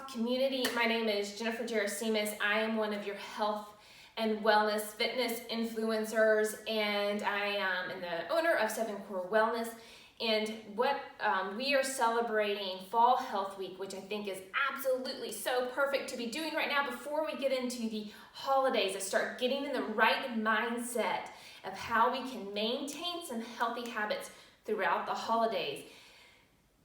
MSOF community. My name is Jennifer Gerasimus. I am one of your health and wellness fitness influencers, and I am the owner of 7 Core Wellness. And we are celebrating Fall Health Week, which I think is absolutely so perfect to be doing right now before we get into the holidays and start getting in the right mindset of how we can maintain some healthy habits throughout the holidays.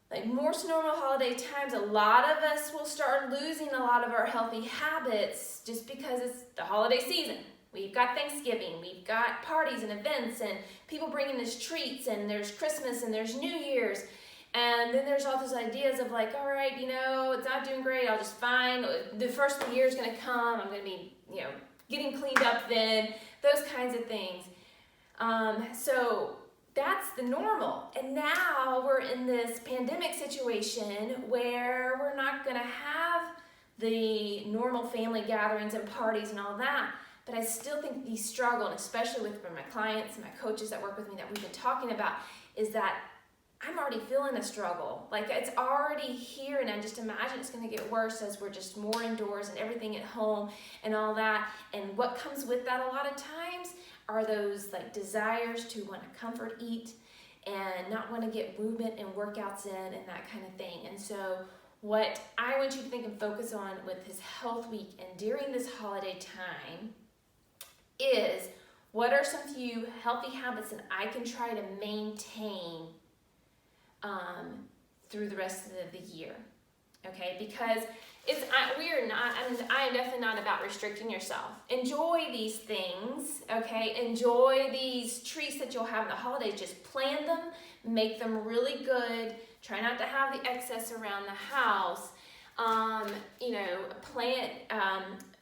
Like most normal holiday times, a lot of us will start losing a lot of our healthy habits just because it's the holiday season. We've got Thanksgiving, we've got parties and events, and people bringing us treats, and there's Christmas, and there's New Year's. And then there's all those ideas of like, all right, it's not doing great, I'll just fine. The first of the year is going to come, I'm going to be, getting cleaned up then, those kinds of things. So that's the normal. And now we're in this pandemic situation where we're not going to have the normal family gatherings and parties and all that. But I still think the struggle, and especially with my clients and my coaches that work with me that we've been talking about, is that I'm already feeling a struggle. Like it's already here, and I just imagine it's going to get worse as we're just more indoors and everything at home and all that. And what comes with that a lot of times are those like desires to want to comfort eat and not want to get movement and workouts in and that kind of thing. And so what I want you to think and focus on with this health week and during this holiday time is, what are some few healthy habits that I can try to maintain through the rest of the year? Okay, because I am definitely not about restricting yourself. Enjoy these things, okay? Enjoy these treats that you'll have in the holidays. Just plan them, make them really good. Try not to have the excess around the house.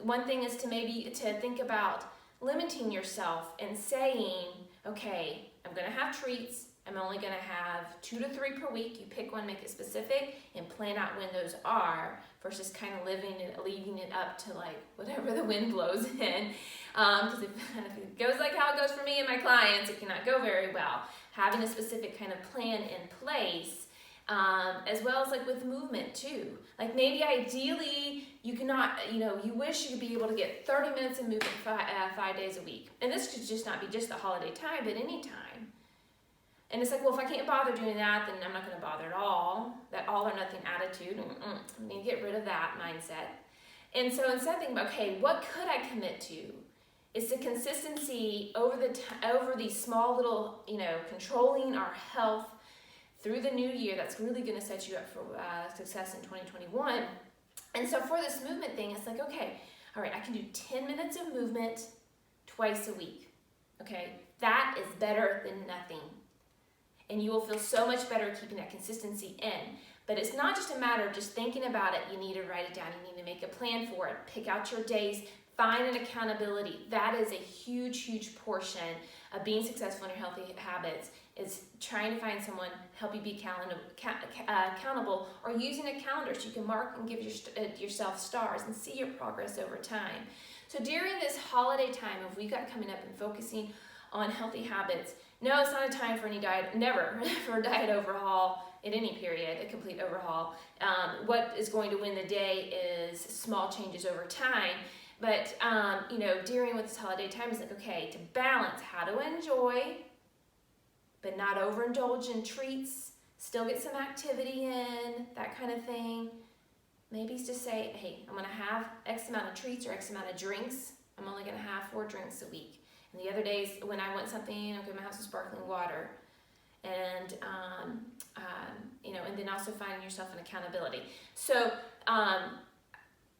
One thing is to think about limiting yourself and saying, okay, I'm gonna have treats. I'm only gonna have 2 to 3 per week. You pick one, make it specific, and plan out when those are, versus kind of leaving it up to like whatever the wind blows in. Because if it goes like how it goes for me and my clients, it cannot go very well. Having a specific kind of plan in place, as well as like with movement too. Like maybe ideally you cannot, you wish you could be able to get 30 minutes of movement 5 days a week. And this could just not be just the holiday time, but any time. And it's like, well, if I can't bother doing that, then I'm not going to bother at all. That all or nothing attitude. I need to get rid of that mindset. And so instead of thinking about, okay, what could I commit to? It's the consistency over these small little, controlling our health through the new year. That's really going to set you up for success in 2021. And so for this movement thing, it's like, okay, all right, I can do 10 minutes of movement twice a week. Okay, that is better than nothing. And you will feel so much better keeping that consistency in. But it's not just a matter of just thinking about it. You need to write it down. You need to make a plan for it. Pick out your days. Find an accountability. That is a huge, huge portion of being successful in your healthy habits, is trying to find someone help you be accountable, or using a calendar so you can mark and give yourself stars and see your progress over time. So during this holiday time of we got coming up and focusing on healthy habits, no, it's not a time for any diet, never for a diet overhaul in any period, a complete overhaul. What is going to win the day is small changes over time. But, during with this holiday time, it's like, okay, to balance how to enjoy, but not overindulge in treats, still get some activity in, that kind of thing. Maybe it's just say, hey, I'm going to have X amount of treats or X amount of drinks. I'm only going to have 4 drinks a week. And the other days when I want something, I'm going to have some sparkling water. And, and then also finding yourself an accountability. So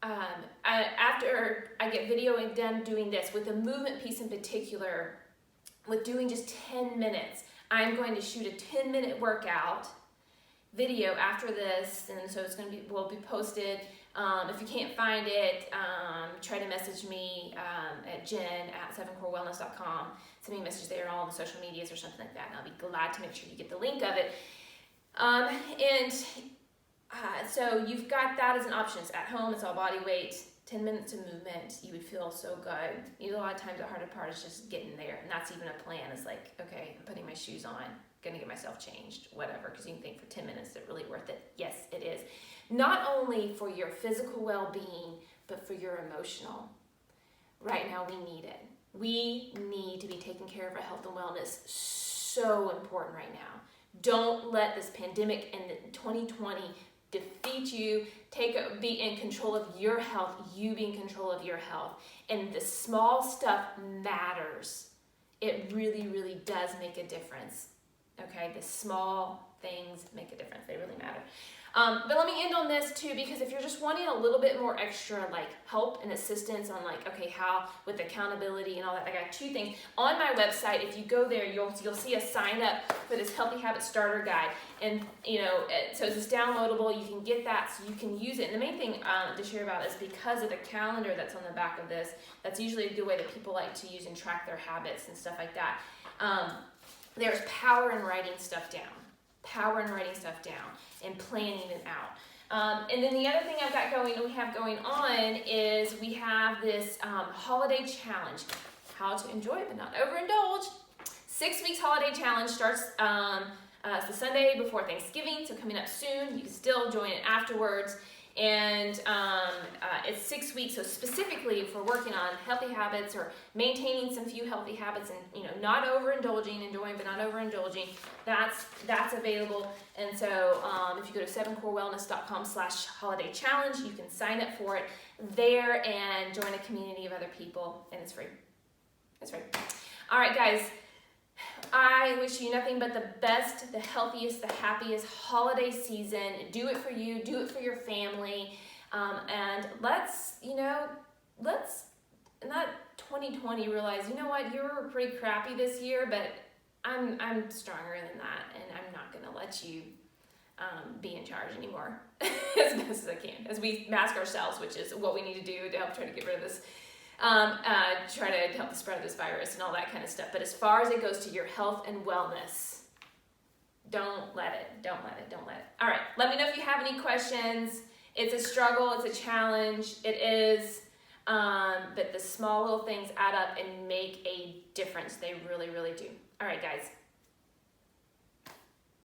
after I get video and done doing this, with the movement piece in particular, with doing just 10 minutes, I'm going to shoot a 10-minute workout video after this, and so will be posted. If you can't find it, try to message me at jen@7corewellness.com. Send me a message there on all the social medias or something like that, and I'll be glad to make sure you get the link of it. So you've got that as an option. It's at home, it's all body weight, 10 minutes of movement. You would feel so good. A lot of times the hardest part is just getting there, and that's even a plan. It's like, okay, I'm putting my shoes on, gonna get myself changed, whatever, because you can think for 10 minutes, is it really worth it? Yes, it is. not only for your physical well-being, but for your emotional. Right now, we need it. We need to be taking care of our health and wellness. So important right now. Don't let this pandemic and 2020 defeat you. Be in control of your health. You be in control of your health. And the small stuff matters. It really, really does make a difference. Okay, the small things make a difference. They really matter. But let me end on this too, because if you're just wanting a little bit more extra like help and assistance on like, okay, how with accountability and all that, I got 2 things. On my website, if you go there, you'll see a sign up for this Healthy Habits Starter Guide. And, so it's downloadable. You can get that so you can use it. And the main thing to share about is because of the calendar that's on the back of this, that's usually a good way that people like to use and track their habits and stuff like that. There's power in writing stuff down. Power in writing stuff down and planning it out. And then the other thing we have going on is we have this holiday challenge, how to enjoy it but not overindulge. 6 weeks holiday challenge starts the Sunday before Thanksgiving, so coming up soon. You can still join it afterwards. And it's 6 weeks, so specifically if we're working on healthy habits or maintaining some few healthy habits and not overindulging, enjoying but not overindulging, that's available. And so if you go to 7corewellness.com/holiday challenge, you can sign up for it there and join a community of other people, and it's free. It's free. All right, guys. I wish you nothing but the best, the healthiest, the happiest holiday season. Do it for you, do it for your family, and let's not 2020 realize, you know what, you were pretty crappy this year, but I'm stronger than that, and I'm not gonna let you be in charge anymore as best as I can, as we mask ourselves, which is what we need to do to help try to get rid of this. Try to help the spread of this virus and all that kind of stuff. But as far as it goes to your health and wellness, don't let it. All right, let me know if you have any questions. It's a struggle, it's a challenge, it is, but the small little things add up and make a difference. They really, really do. All right, guys.